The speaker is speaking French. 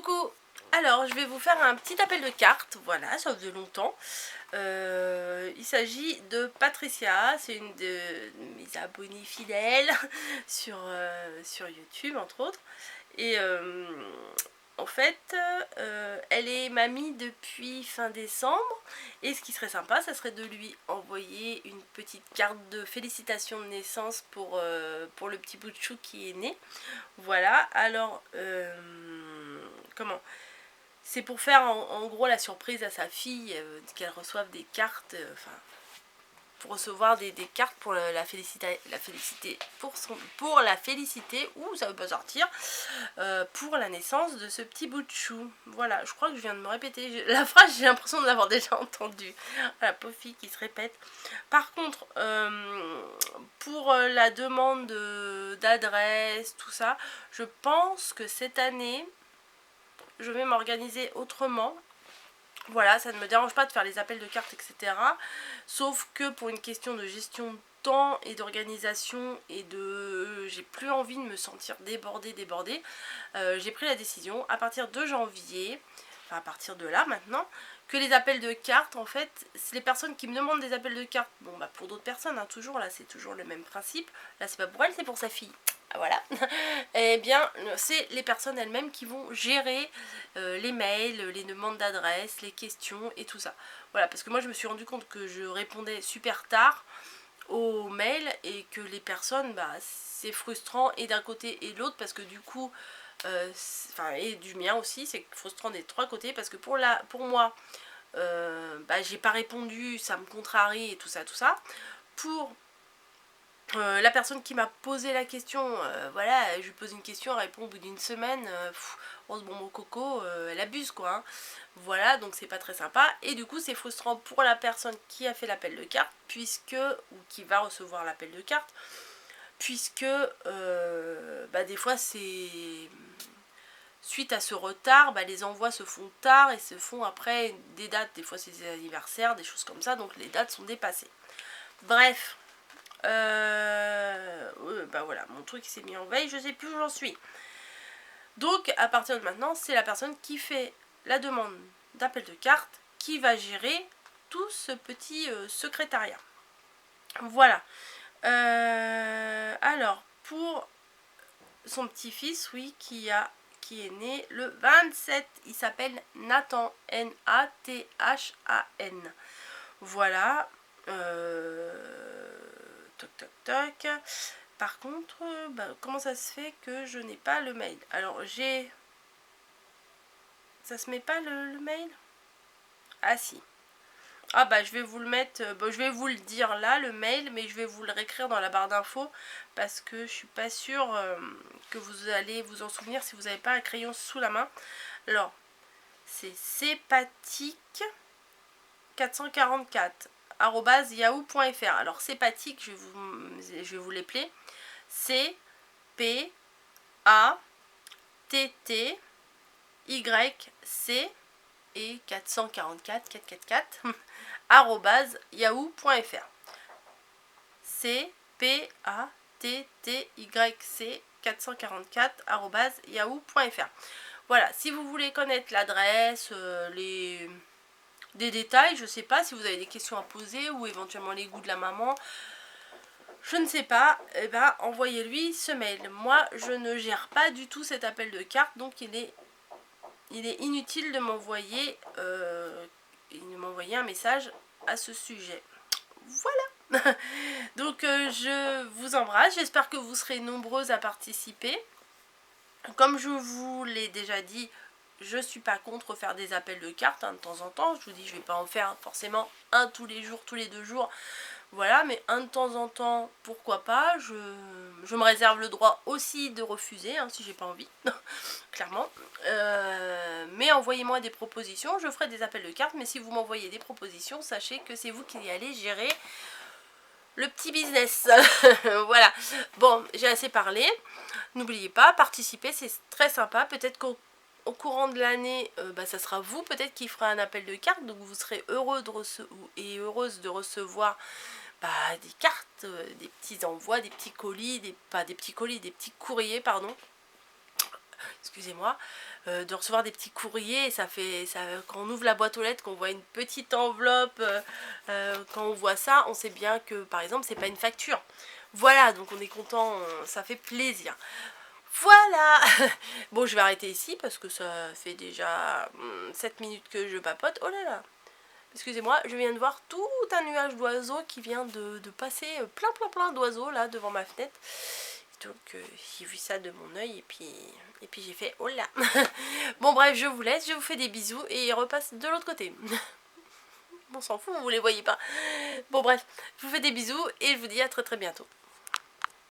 Coucou. Alors, je vais vous faire un petit appel de cartes, voilà, ça faisait longtemps. Il s'agit de Patricia, c'est une de mes abonnées fidèles sur YouTube, entre autres. Et en fait, elle est mamie depuis fin décembre. Et ce qui serait sympa, ça serait de lui envoyer une petite carte de félicitations de naissance pour le petit bout de chou qui est né. Voilà, alors, comment c'est pour faire en gros la surprise à sa fille, qu'elle reçoive des cartes, enfin, pour recevoir des cartes pour la féliciter, pour la féliciter, ou ça veut pas sortir, pour la naissance de ce petit bout de chou. Voilà, je crois que je viens de me répéter. La phrase, j'ai l'impression de l'avoir déjà entendue. La pauvre fille qui se répète. Par contre, pour la demande d'adresse, tout ça, je pense que cette année, je vais m'organiser autrement. Voilà, ça ne me dérange pas de faire les appels de cartes, etc. Sauf que pour une question de gestion de temps et d'organisation et de... j'ai plus envie de me sentir débordée. J'ai pris la décision à partir de janvier, enfin à partir de là maintenant, que les appels de cartes, en fait, c'est les personnes qui me demandent des appels de cartes. Bon, bah pour d'autres personnes, hein, toujours, là c'est toujours le même principe. Là c'est pas pour elle, c'est pour sa fille. Voilà, et bien c'est les personnes elles-mêmes qui vont gérer les mails, les demandes d'adresse, les questions et tout ça. Voilà, parce que moi je me suis rendu compte que je répondais super tard aux mails et que les personnes, bah c'est frustrant et d'un côté et de l'autre, parce que du coup, enfin et du mien aussi, c'est frustrant des trois côtés, parce que pour moi, bah j'ai pas répondu, ça me contrarie et tout ça. Pour la personne qui m'a posé la question, voilà, je lui pose une question, elle répond au bout d'une semaine, bon mon coco, elle abuse quoi, hein. Voilà, donc c'est pas très sympa, et du coup c'est frustrant pour la personne qui a fait l'appel de carte, ou qui va recevoir l'appel de carte, puisque bah, des fois c'est... Suite à ce retard, bah, les envois se font tard et se font après des dates, des fois c'est des anniversaires, des choses comme ça, donc les dates sont dépassées. Bref, bah voilà, mon truc s'est mis en veille, je sais plus où j'en suis. Donc à partir de maintenant, c'est la personne qui fait la demande d'appel de carte qui va gérer tout ce petit secrétariat. Voilà. Alors pour son petit-fils, oui, qui est né le 27, il s'appelle Nathan, N-A-T-H-A-N. Voilà. Toc. Par contre, bah, comment ça se fait que je n'ai pas le mail? Alors j'ai... Ça se met pas le mail? Ah si. Ah bah je vais vous le mettre, je vais vous le dire là, le mail, mais je vais vous le réécrire dans la barre d'infos, parce que je suis pas sûre que vous allez vous en souvenir si vous n'avez pas un crayon sous la main. Alors, c'est cpatic 444 @yahoo.fr. Alors cpatic, je vais vous l'épeler. C P A T T Y C et 444 @yahoo.fr. C P A T T Y C 444 @yahoo.fr. Voilà, si vous voulez connaître l'adresse, des détails, je sais pas si vous avez des questions à poser, ou éventuellement les goûts de la maman, je ne sais pas, et ben envoyez-lui ce mail. Moi je ne gère pas du tout cet appel de carte, donc il est inutile de m'envoyer un message à ce sujet. Voilà. Donc je vous embrasse, j'espère que vous serez nombreuses à participer. Comme je vous l'ai déjà dit, je suis pas contre faire des appels de cartes, hein, de temps en temps. Je vous dis, je vais pas en faire forcément un tous les jours, tous les 2 jours. Voilà, mais un de temps en temps, pourquoi pas. Je me réserve le droit aussi de refuser, hein, si j'ai pas envie, clairement. Mais envoyez-moi des propositions, je ferai des appels de cartes, mais si vous m'envoyez des propositions, sachez que c'est vous qui allez gérer le petit business. Voilà. Bon, j'ai assez parlé. N'oubliez pas, participer, c'est très sympa. Peut-être qu'au courant de l'année, bah, ça sera vous peut-être qui fera un appel de cartes, donc vous serez heureux heureuse de recevoir bah, des cartes, des petits envois, des petits colis, des petits courriers, pardon. excusez-moi, de recevoir des petits courriers. Ça fait, quand on ouvre la boîte aux lettres, qu'on voit une petite enveloppe, quand on voit ça, on sait bien que par exemple c'est pas une facture. Voilà, donc on est content, ça fait plaisir. Voilà. Bon, je vais arrêter ici parce que ça fait déjà 7 minutes que je papote. Oh là là, excusez-moi, je viens de voir tout un nuage d'oiseaux qui vient de passer, plein d'oiseaux là devant ma fenêtre. Donc j'ai vu ça de mon œil et puis j'ai fait oh là. Bon bref, je vous laisse, je vous fais des bisous et il repasse de l'autre côté. On s'en fout, vous les voyez pas. Bon bref, je vous fais des bisous et je vous dis à très bientôt.